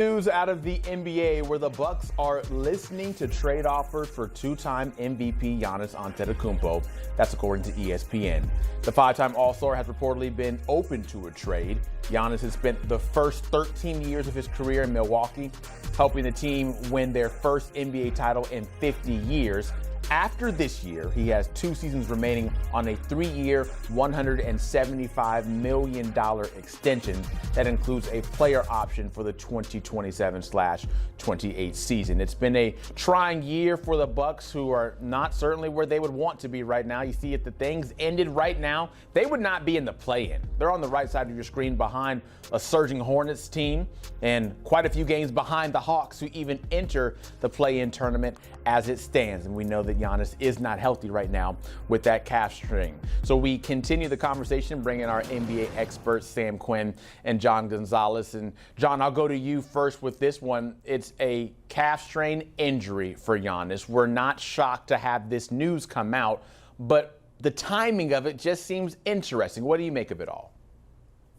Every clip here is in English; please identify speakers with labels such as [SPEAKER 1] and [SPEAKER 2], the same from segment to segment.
[SPEAKER 1] News out of the NBA where the Bucks are listening to trade offers for two-time MVP Giannis Antetokounmpo. That's according to ESPN. The five-time All-Star has reportedly been open to a trade. Giannis has spent the first 13 years of his career in Milwaukee, helping the team win their first NBA title in 50 years. After this year, he has 2 seasons remaining on a 3-year, $175 million extension that includes a player option for the 2027/28 season. It's been a trying year for the Bucks, who are not certainly where they would want to be right now. You see, if the things ended right now, they would not be in the play-in. They're on the right side of your screen behind a surging Hornets team and quite a few games behind the Hawks, who even enter the play-in tournament as it stands. And we know that Giannis is not healthy right now with that calf strain. So we continue the conversation, bringing our NBA experts, Sam Quinn and John Gonzalez. And John, I'll go to you first with this one. It's a calf strain injury for Giannis. We're not shocked to have this news come out, but the timing of it just seems interesting. What do you make of it all?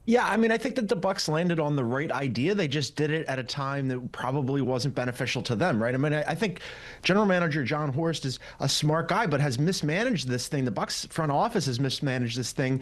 [SPEAKER 2] Yeah, I mean, I think that the Bucks landed on the right idea. They just did it at a time that probably wasn't beneficial to them, right? I mean, I think General Manager John Horst is a smart guy, but has mismanaged this thing. The Bucks front office has mismanaged this thing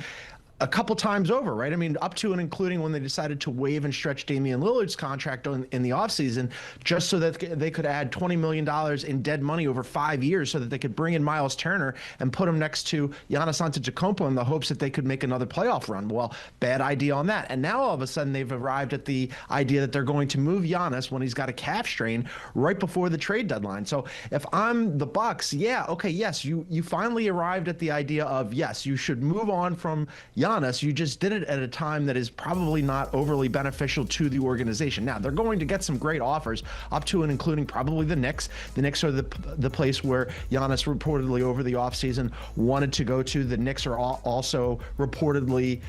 [SPEAKER 2] a couple times over, right? I mean, up to and including when they decided to waive and stretch Damian Lillard's contract in the offseason, just so that they could add $20 million in dead money over 5 years so that they could bring in Miles Turner and put him next to Giannis Antetokounmpo in the hopes that they could make another playoff run. Well, bad idea on that. And now all of a sudden they've arrived at the idea that they're going to move Giannis when he's got a calf strain right before the trade deadline. So if I'm the Bucks, yeah, okay, yes, you finally arrived at the idea of, yes, you should move on from Giannis. You just did it at a time that is probably not overly beneficial to the organization. Now, they're going to get some great offers, up to and including probably the Knicks. The Knicks are the place where Giannis reportedly over the offseason wanted to go to. The Knicks are also reportedly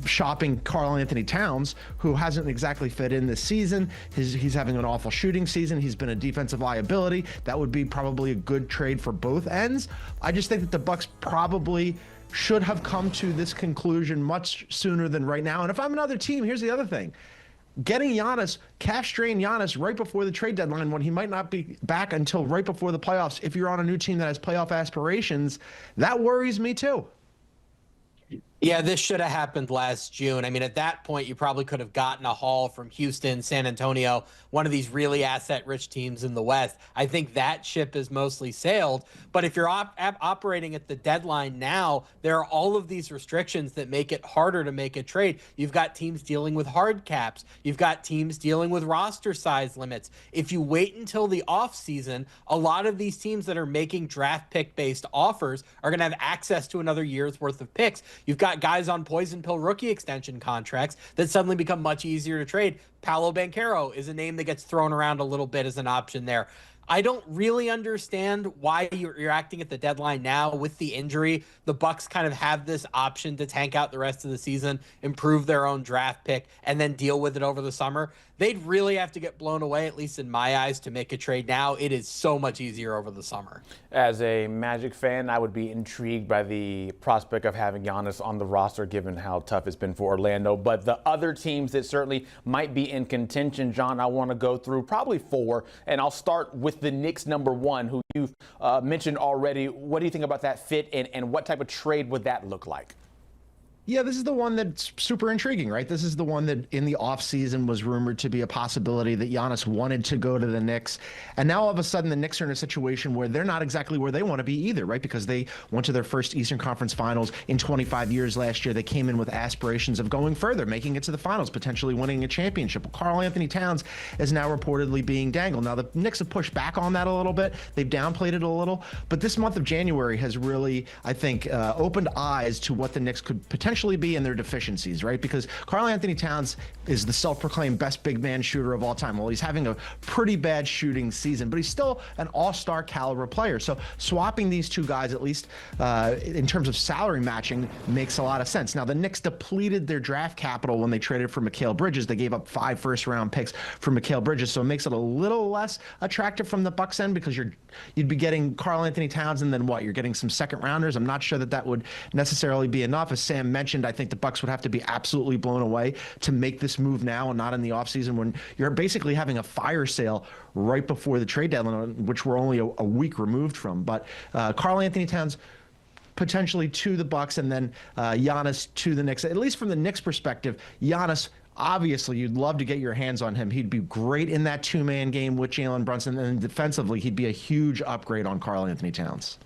[SPEAKER 2] shopping Karl-Anthony Towns, who hasn't exactly fit in this season. He's having an awful shooting season. He's been a defensive liability. That would be probably a good trade for both ends. I just think that the Bucks probably should have come to this conclusion much sooner than right now. And if I'm another team, here's the other thing. Getting Giannis, calf strain Giannis right before the trade deadline, when he might not be back until right before the playoffs, if you're on a new team that has playoff aspirations, that worries me too.
[SPEAKER 3] Yeah, this should have happened last June. I mean, at that point, you probably could have gotten a haul from Houston, San Antonio, one of these really asset-rich teams in the West. I think that ship is mostly sailed. But if you're operating at the deadline now, there are all of these restrictions that make it harder to make a trade. You've got teams dealing with hard caps. You've got teams dealing with roster size limits. If you wait until the offseason, a lot of these teams that are making draft pick-based offers are going to have access to another year's worth of picks. You've got guys on poison pill rookie extension contracts that suddenly become much easier to trade. Paolo Banchero is a name that gets thrown around a little bit as an option there. I don't really understand why you're acting at the deadline now with the injury. The Bucks kind of have this option to tank out the rest of the season, improve their own draft pick, and then deal with it over the summer. They'd really have to get blown away, at least in my eyes, to make a trade now. It is so much easier over the summer.
[SPEAKER 1] As a Magic fan, I would be intrigued by the prospect of having Giannis on the roster, given how tough it's been for Orlando. But the other teams that certainly might be in contention, John, I want to go through probably 4, and I'll start with the Knicks #1, who you've mentioned already. What do you think about that fit, and what type of trade would that look like?
[SPEAKER 2] Yeah, this is the one that's super intriguing, right? This is the one that in the offseason was rumored to be a possibility, that Giannis wanted to go to the Knicks. And now all of a sudden the Knicks are in a situation where they're not exactly where they want to be either, right? Because they went to their first Eastern Conference Finals in 25 years last year. They came in with aspirations of going further, making it to the finals, potentially winning a championship. Well, Karl-Anthony Towns is now reportedly being dangled. Now, the Knicks have pushed back on that a little bit. They've downplayed it a little. But this month of January has really, I think, opened eyes to what the Knicks could potentially be in their deficiencies, right? Because Karl-Anthony Towns is the self-proclaimed best big man shooter of all time. Well, he's having a pretty bad shooting season, but he's still an all-star caliber player. So swapping these two guys, at least in terms of salary matching, makes a lot of sense. Now, the Knicks depleted their draft capital when they traded for Mikal Bridges. They gave up 5 first-round picks for Mikal Bridges, so it makes it a little less attractive from the Bucks end, because you'd be getting Karl-Anthony Towns, and then what? You're getting some second-rounders. I'm not sure that would necessarily be enough. As Sam mentioned, mentioned, I think the Bucks would have to be absolutely blown away to make this move now and not in the offseason when you're basically having a fire sale right before the trade deadline, which we're only a week removed from. But Karl Anthony Towns potentially to the Bucks, and then Giannis to the Knicks. At least from the Knicks' perspective, Giannis, obviously, you'd love to get your hands on him. He'd be great in that two-man game with Jalen Brunson, and defensively, he'd be a huge upgrade on Karl Anthony Towns.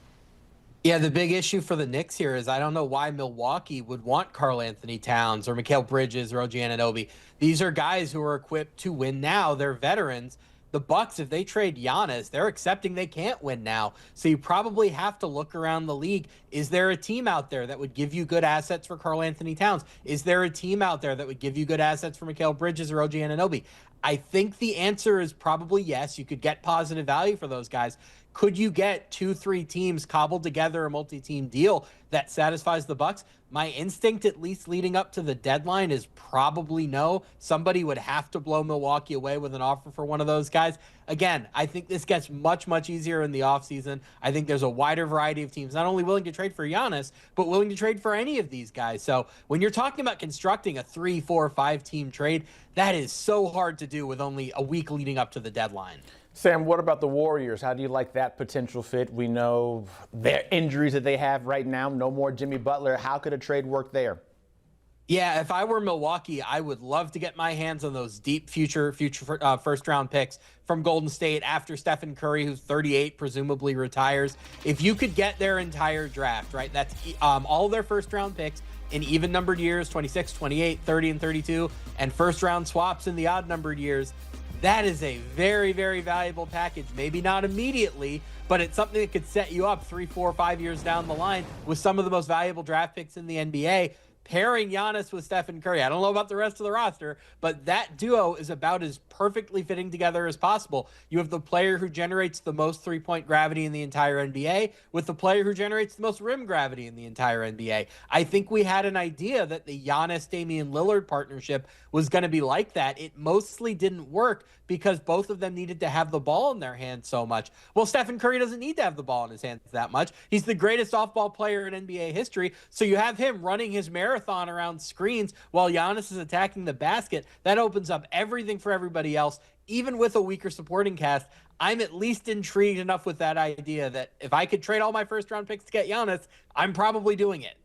[SPEAKER 3] Yeah, the big issue for the Knicks here is I don't know why Milwaukee would want Karl Anthony Towns or Mikal Bridges or OG Anunoby. These are guys who are equipped to win now. They're veterans. The Bucks, if they trade Giannis, they're accepting they can't win now. So you probably have to look around the league. Is there a team out there that would give you good assets for Karl Anthony Towns? Is there a team out there that would give you good assets for Mikal Bridges or OG Anunoby? I think the answer is probably yes. You could get positive value for those guys. Could you get 2-3 teams cobbled together a multi-team deal that satisfies the Bucks? My instinct, at least leading up to the deadline, is probably no. Somebody would have to blow Milwaukee away with an offer for one of those guys. Again, I think this gets much, much easier in the offseason. I think there's a wider variety of teams not only willing to trade for Giannis, but willing to trade for any of these guys. So when you're talking about constructing a 3, 4, 5-team trade, that is so hard to do with only a week leading up to the deadline.
[SPEAKER 1] Sam, what about the Warriors? How do you like that potential fit? We know their injuries that they have right now. No more Jimmy Butler. How could a trade work there?
[SPEAKER 3] Yeah, if I were Milwaukee, I would love to get my hands on those deep future first-round picks from Golden State after Stephen Curry, who's 38, presumably retires. If you could get their entire draft, right, that's all their first-round picks in even-numbered years, 26, 28, 30, and 32, and first-round swaps in the odd-numbered years, that is a very, very valuable package. Maybe not immediately, but it's something that could set you up 3, 4, 5 years down the line with some of the most valuable draft picks in the NBA. Pairing Giannis with Stephen Curry, I don't know about the rest of the roster, but that duo is about as perfectly fitting together as possible. You have the player who generates the most three-point gravity in the entire NBA with the player who generates the most rim gravity in the entire NBA. I think we had an idea that the Giannis-Damian Lillard partnership was going to be like that. It mostly didn't work because both of them needed to have the ball in their hands so much. Well, Stephen Curry doesn't need to have the ball in his hands that much. He's the greatest off-ball player in NBA history, so you have him running his marathon around screens while Giannis is attacking the basket. That opens up everything for everybody else. Even with a weaker supporting cast, I'm at least intrigued enough with that idea that if I could trade all my first-round picks to get Giannis, I'm probably doing it.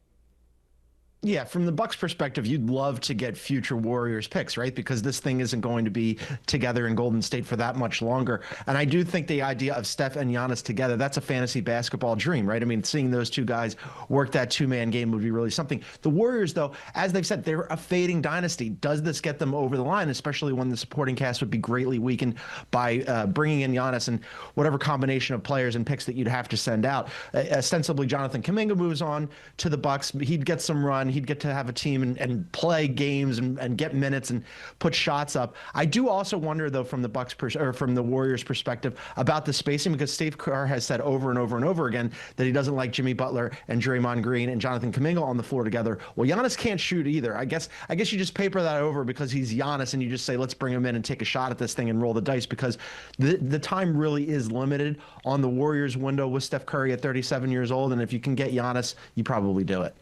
[SPEAKER 2] Yeah, from the Bucks' perspective, you'd love to get future Warriors picks, right? Because this thing isn't going to be together in Golden State for that much longer. And I do think the idea of Steph and Giannis together, that's a fantasy basketball dream, right? I mean, seeing those two guys work that two-man game would be really something. The Warriors, though, as they've said, they're a fading dynasty. Does this get them over the line, especially when the supporting cast would be greatly weakened by bringing in Giannis and whatever combination of players and picks that you'd have to send out? Ostensibly, Jonathan Kuminga moves on to the Bucks. He'd get some run. He'd get to have a team and play games and get minutes and put shots up. I do also wonder, though, from the Bucks or from the Warriors' perspective about the spacing, because Steve Kerr has said over and over and over again that he doesn't like Jimmy Butler and Draymond Green and Jonathan Kuminga on the floor together. Well, Giannis can't shoot either. I guess you just paper that over because he's Giannis and you just say, let's bring him in and take a shot at this thing and roll the dice, because the time really is limited on the Warriors window with Steph Curry at 37 years old. And if you can get Giannis, you probably do it.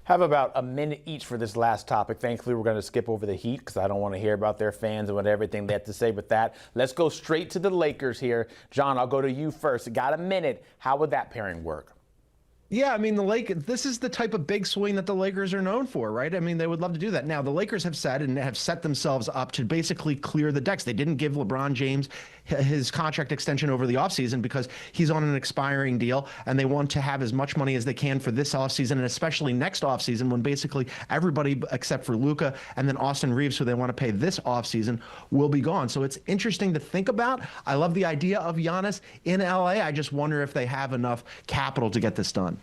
[SPEAKER 1] Have about a minute each for this last topic. Thankfully, we're going to skip over the Heat because I don't want to hear about their fans and what everything they have to say with that. Let's go straight to the Lakers here. John, I'll go to you first. Got a minute. How would that pairing work?
[SPEAKER 2] Yeah, I mean, this is the type of big swing that the Lakers are known for, right? I mean, they would love to do that. Now, the Lakers have said and have set themselves up to basically clear the decks. They didn't give LeBron James his contract extension over the offseason because he's on an expiring deal, and they want to have as much money as they can for this offseason and especially next offseason when basically everybody except for Luka and then Austin Reeves, who they want to pay this offseason, will be gone. So it's interesting to think about. I love the idea of Giannis in LA. I just wonder if they have enough capital to get this done.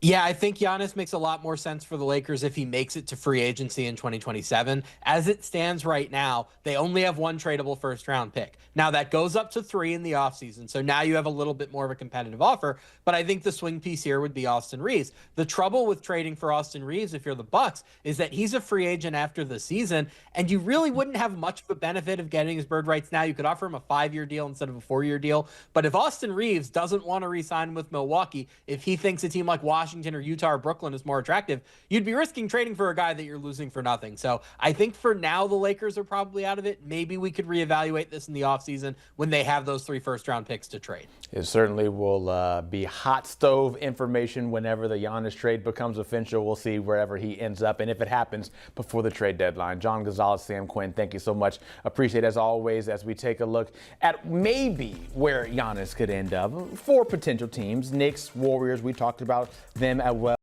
[SPEAKER 3] Yeah, I think Giannis makes a lot more sense for the Lakers if he makes it to free agency in 2027. As it stands right now, they only have one tradable first-round pick. Now, that goes up to 3 in the offseason, so now you have a little bit more of a competitive offer, but I think the swing piece here would be Austin Reeves. The trouble with trading for Austin Reeves, if you're the Bucks, is that he's a free agent after the season, and you really wouldn't have much of a benefit of getting his bird rights now. You could offer him a 5-year deal instead of a 4-year deal, but if Austin Reeves doesn't want to re-sign with Milwaukee, if he thinks a team like Washington Washington or Utah or Brooklyn is more attractive, you'd be risking trading for a guy that you're losing for nothing. So I think for now, the Lakers are probably out of it. Maybe we could reevaluate this in the offseason when they have those 3 first-round picks to trade.
[SPEAKER 1] It certainly will be hot stove information whenever the Giannis trade becomes official. We'll see wherever he ends up and if it happens before the trade deadline. John Gonzalez, Sam Quinn, thank you so much. Appreciate it as always as we take a look at maybe where Giannis could end up. 4 potential teams, Knicks, Warriors, we talked about them as well.